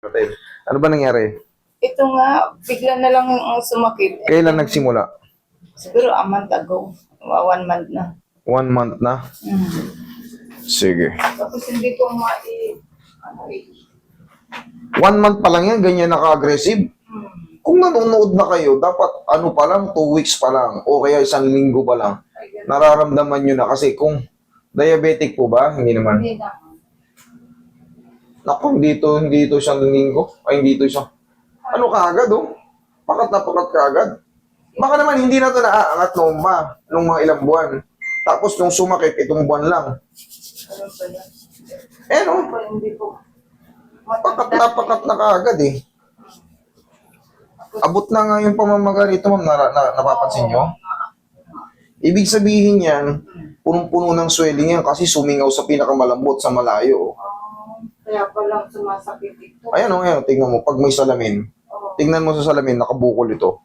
kapatid. Ano ba nangyari? Ito nga, bigla na lang ang sumakit. Kailan nagsimula? Siguro a month ago. 1 month na. 1 month na? Sige. Tapos hindi ko ano 1 month pa lang yan, ganyan naka-aggressive. Kung nanonood na kayo, dapat ano pa lang, 2 weeks pa lang, o kaya 1 linggo pa lang. Nararamdaman nyo na kasi kung diabetic po ba? Hindi naman. Hindi na. Naku, hindi ito 1 linggo. Ay, hindi ito isang... Ano kaagad, oh? Pakat na pakat kaagad. Baka naman hindi na ito naaangat nung mga ilang buwan. Tapos nung sumakit, itong buwan lang. Ano ba yan? Eh, no? Hindi ko. Pakat na kaagad, eh. Abot na nga yung pamamaga rito, ma'am. Napapansin nyo? Ibig sabihin yan, punong-puno ng swelling yan kasi sumingaw sa pinakamalambot sa malayo. Kaya palang sumasakit ito. Ayan o, ayan, tingnan mo, pag may salamin, tingnan mo sa salamin, nakabukol ito.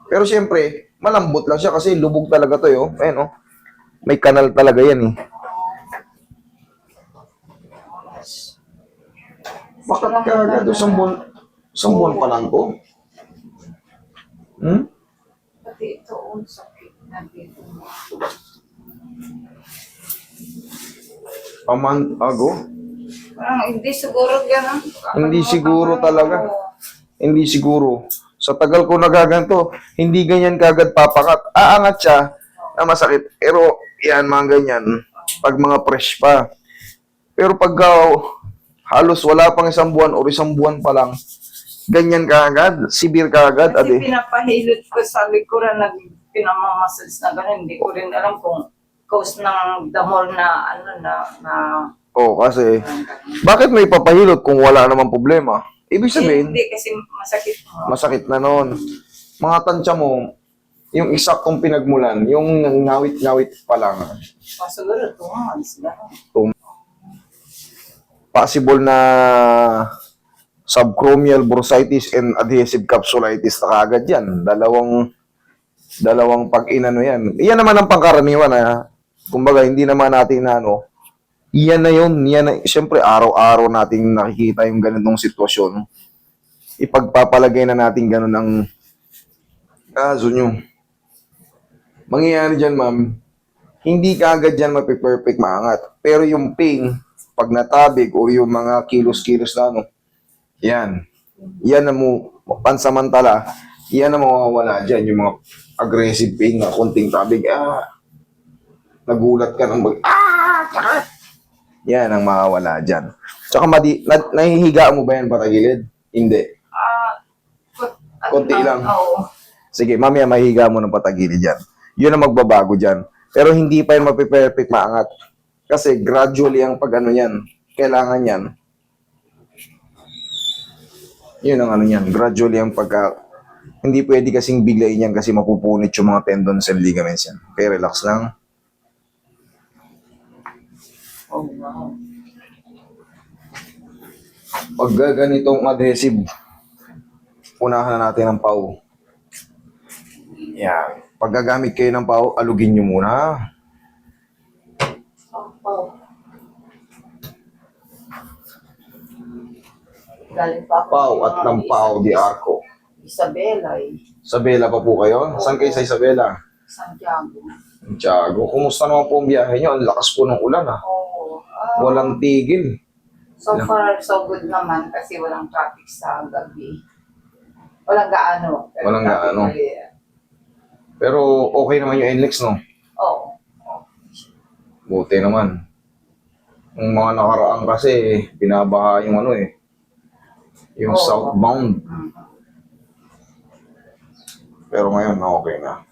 Pero siyempre, malambot lang siya kasi lubog talaga to, yo. Ayan o, may kanal talaga yan, eh. Bakit ka agad, isang buwan pa lang to? Pati ito, sakit na dito. A month ago? Parang hindi siguro gano'n. Hindi siguro talaga. Hindi siguro. Sa tagal ko nagaganto, hindi ganyan kagad papakat. Aangat siya na masakit. Pero yan, mga ganyan. Pag mga fresh pa. Pero pag halos wala pang 1 buwan o 1 buwan pa lang, ganyan kaagad. Severe kaagad. Kasi Ade. pinapahilot ko sa likuran na pinamamassage na gano'n. Hindi ko rin alam kung cause ng damol na Oh, kasi bakit may papahilot kung wala namang problema? Ibig sabihin, hindi kasi masakit mo. masakit na noon. Mga tansya mo, yung isaktong pinagmulan, yung ngawit-ngawit pa lang. Siguro 2 months gano'n. Possible na subchromial bursitis and adhesive capsulitis na kagad yan. Dalawang pag-inano yan. Iyan naman ang pangkaraniwan, ha. Kumbaga, hindi naman natin na iyan na yun. Siyempre, araw-araw nating nakikita yung ganitong sitwasyon. Ipagpapalagay na natin ganun ang kaso nyo. Mangyayari dyan, ma'am, hindi kaagad dyan mapiperfect maangat. Pero yung pain, pag natabig o yung mga kilos-kilos na yan na mo, pansamantala, yan na mawawala dyan. Yung mga aggressive pain na konting tabig, nagulat ka ng sakit. Yan ang mawawala dyan. Tsaka nahihiga mo ba yan patagilid? Hindi. Konti lang. Oo. Sige, mamaya mahihiga mo ng patagilid dyan. Yun ang magbabago dyan. Pero hindi pa yan mapiperfect maangat. Kasi gradually ang pag-ano yan. Kailangan yan. Yun ang yan. Gradually ang hindi pwede kasing biglayin yan kasi mapupunit yung mga tendons and ligaments yan. Okay, relax lang. Oh, wow. Pag ganitong adhesive, unahan na natin ang pau. Yan. Pag gagamit kayo ng pau, alugin nyo muna. Oh. Galing pa ako. Pau at ng pau di arco. Isabela Isabela pa po kayo? Saan kayo sa Isabela? Santiago. Santiago. Kumusta naman po ang biyahe nyo? Ang lakas po ng ulan, ha? Oo. Walang tigil. So far, so good naman kasi walang traffic sa gabi. Walang gaano. Pero Walang traffic gaano. ulit. Pero okay naman yung NLEX, no? Oo. Buti naman. Yung mga nakaraan kasi, binabaha yung yung Oo. southbound. Pero ngayon, okay na.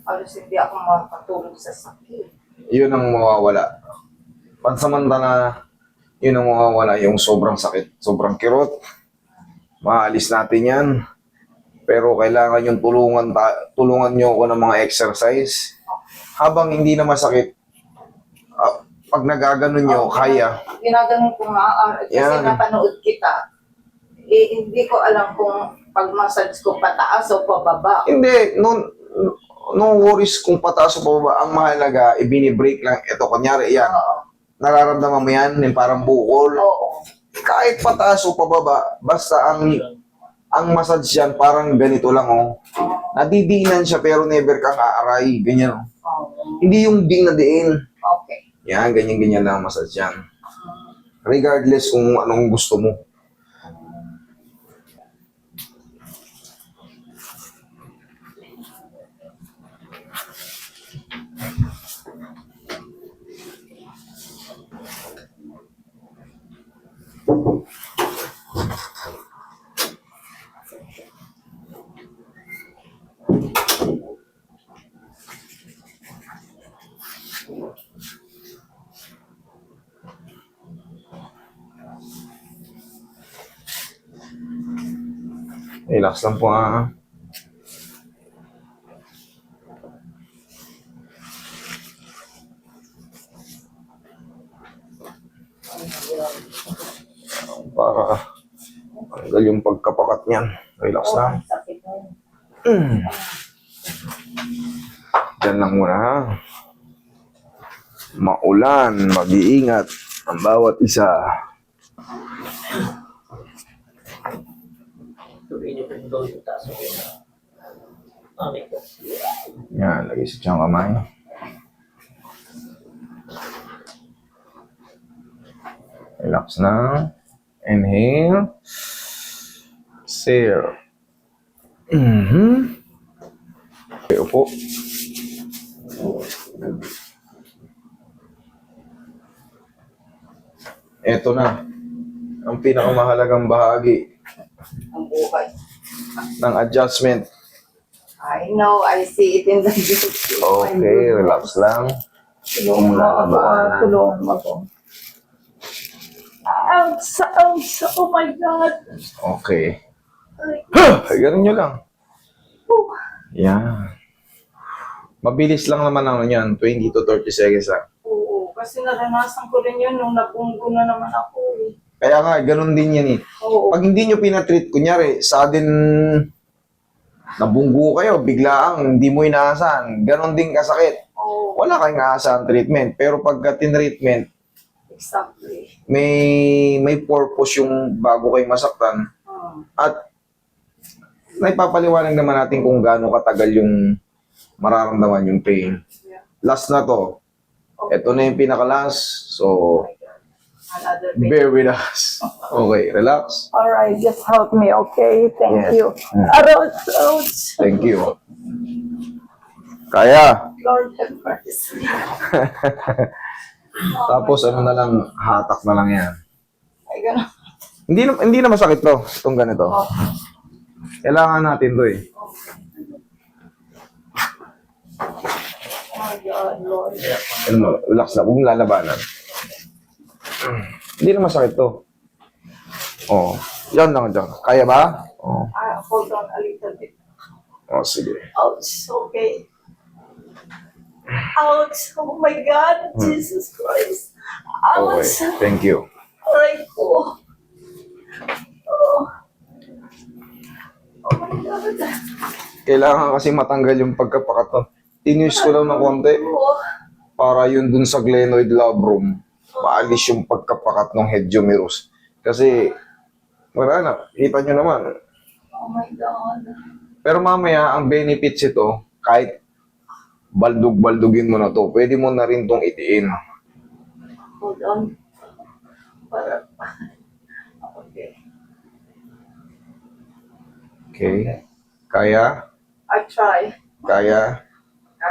Alos hindi ako makatulog sa sakit. Yun ang mawawala. Pansamantala, yun ang mawawala, yung sobrang sakit, sobrang kirot. Maalis natin yan. Pero kailangan yung tulungan nyo ako ng mga exercise. Habang hindi na masakit, pag nagaganon nyo, kaya. Ginaganon ko nga, kasi Yan. napanood kita. Hindi ko alam kung pag-massage ko pataas o pababa. Hindi, no worries kung pataas o pababa. Ang mahalaga, ibini-break lang. Ito, kunyari, yan. Oo. Nararamdaman mo yan, yung parang bukol. Oo. Kahit pataas o pababa, basta ang massage yan, parang ganito lang, oh. Nadidiinan siya, pero never kang aaray. Ganyan, oh. Hindi yung di na diin. Okay. Yan, ganyan-ganyan lang ang massage yan. Regardless kung anong gusto mo. Relax lang po, ah. Para tanggal yung pagkapakat niyan. Relax lang. Sakit na yun. Diyan lang muna, ha. Maulan, mag-iingat ang bawat isa. Yan, lagay sa tiyang kamay. Relax na. Inhale. Exhale. Okay, upo. Eto na. Ang pinakamahalagang bahagi Ang buhay. ng adjustment. I know, I see it in the video. Okay, relax lang. Tulungan mo ako, tulungan mo ako. Ouch! Oh my God! Okay. Ay, Ganun nyo lang. oh. Yan. Mabilis lang naman ang yan. 20 to 30 seconds lang. Oo, kasi naranasan ko rin yun nung nabunggo na naman ako eh. Kaya nga, ganun din yan eh. Oo. Pag hindi nyo pinatreat, kunyari, sudden nabunggo kayo, biglaang hindi mo inaasahan, ganun din kasakit. Oo, Wala kayong aasahan treatment. Pero pagka tinreatment, exactly. may purpose yung bago kayo masaktan. At naipapaliwanag naman natin kung gaano katagal yung mararamdaman yung pain. Yeah. Last na to. Ito na yung pinaka-last. So, Oh my God. Another bit. bear with us. Okay, relax. Alright, just help me, okay? Thank Yes. you. Ouch! Ouch! Thank you. Kaya. Lord have mercy. Tapos ano na lang, hatak na lang yan. Ay, gano'n. Hindi na masakit to, itong ganito. Oh. Kailangan natin to eh. Oh my God, Lord. Ano mo, relax na, huwag mong lalabanan. Hindi na masakit to. Oh, yan lang dyan. Kaya ba? Oh, Hold on a little bit. oh sige. Ouch, okay. Ouch! Oh my God! Jesus Christ! Okay, Ouch! thank you. Aray ko! Oh. Oh my God! Kailangan kasi matanggal yung pagkapakato. Tinuse ko lang ng konti Oh. para yun dun sa glenoid labrum, maalis yung pagkapakat ng head humerus. Kasi, wala na, kita nyo naman. Oh my God! Pero mamaya, ang benefits ito, kahit baldug-baldugin mo na to, pwede mo na rin tong itiin. Hold on. Para... Okay. Okay? Kaya? I try. Kaya?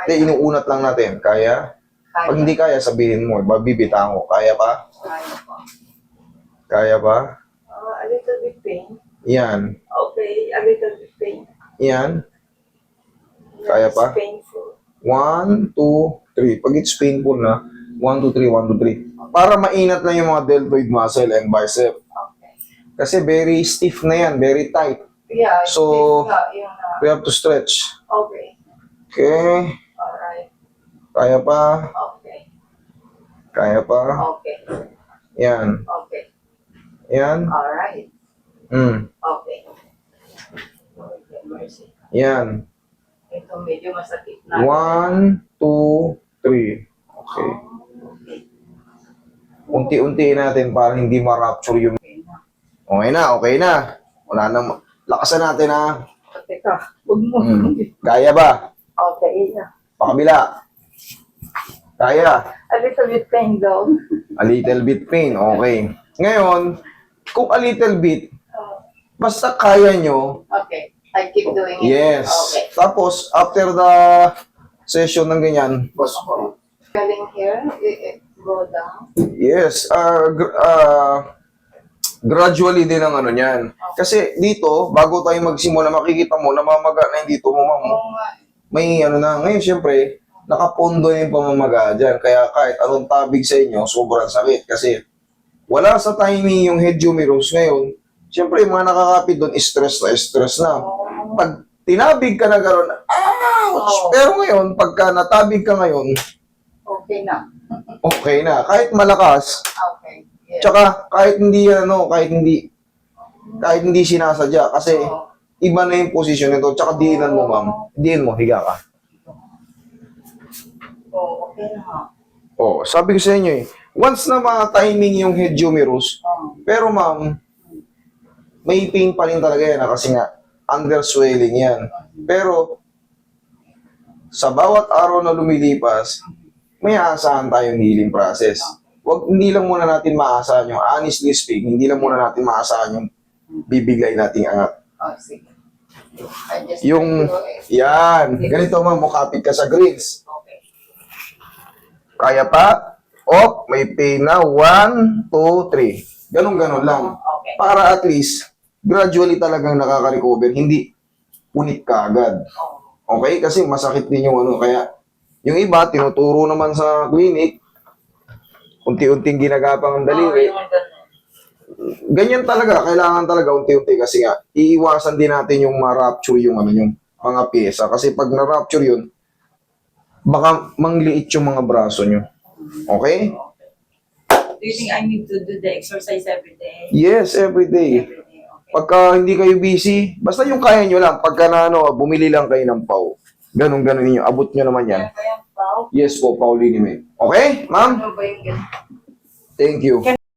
Hindi, inuunat lang natin. Kaya? Pag hindi kaya, sabihin mo, babibitaan ko. Kaya pa? Kaya pa. Kaya pa? A little bit pain. Yan. Okay, a little bit pain. Yan. Kaya It's pa? painful. 1, 2, 3. Pag it's painful na, 1, 2, 3, 1, 2, 3. Para mainat na yung mga deltoid muscle and bicep. Okay. Kasi very stiff na yan, very tight. Yeah, So, yun na. We have to stretch. Okay. Okay. Alright. Kaya pa? Okay. Kaya pa? Okay. Yan. Okay. Yan. Alright. Okay. Lord have mercy. Yan. Ito medyo masakit na. 1, 2, 3. Okay. Okay. Unti-unti natin para hindi ma-rupture yung... Okay Okay na, okay na. Wala nang, lakasan natin ha. Teka, huwag mo. Kaya ba? Okay. Pakabila. Kaya. A little bit pain though. A little bit pain, okay. Ngayon, kung a little bit, basta kaya nyo, Okay. I keep doing it. yes. Okay. Tapos, after the session ng ganyan, Galing here, it go down. yes, gradually din ang ano niyan. Kasi dito, bago tayo magsimula, makikita mo, namamaga na yung dito mo, ma'am. Oo nga. May ano na, ngayon syempre, nakapondo na yung pamamaga dyan. Kaya kahit anong tabig sa inyo, sobrang sakit. Kasi wala sa timing yung head humerus ngayon. Syempre, yung mga nakakapit doon, stress na. Pag tinabig ka na gano'n, ouch! Oo. Pero ngayon, pagka natabig ka ngayon, Okay na. okay na. Kahit malakas, Okay. Yeah. tsaka kahit hindi sinasadya. Kasi Oo. iba na yung posisyon nito. Tsaka diinan mo, ma'am. Diin mo, higa ka. Oh, okay na nga. Oh, sabi ko sa inyo eh, once na ma-timing yung head humerus, pero ma'am, may pain pa rin talaga yan kasi nga, underswelling yan. Pero, sa bawat araw na lumilipas, may aasahan tayong healing process. Hindi lang muna natin maasahan yung, honestly speaking, hindi lang muna natin maasahan yung bibigay nating angat. Oh, sige. I just Yung, yan, ganito ma'am, mukapit ka sa grills. Okay. Kaya pa, may pain na, 1, 2, 3. Ganon-ganon lang. Okay. Para at least, gradually talagang nakaka-recover, hindi punit ka agad. Oh. Okay? Kasi masakit din yung ano. Kaya, yung iba, tinuturo naman sa clinic, unti-unting ginagapang ang daliri. yung ganun. Ganyan talaga, kailangan talaga unti-unti kasi nga, iiwasan din natin yung ma-rupture yung ano yung mga pyesa. Kasi pag na-rupture yun, baka mangliit yung mga braso nyo. Okay? Do you think I need to do the exercise every day? Yes, every day. Every day, okay. Pagka hindi kayo busy, basta yung kaya nyo lang. Pagka na ano, bumili lang kayo ng pau. Ganun-ganun ninyo. Abot nyo naman yan. Kaya, Pao? Yes po, Pauline May. Okay, ma'am? Ano ba yung ganun? Thank you.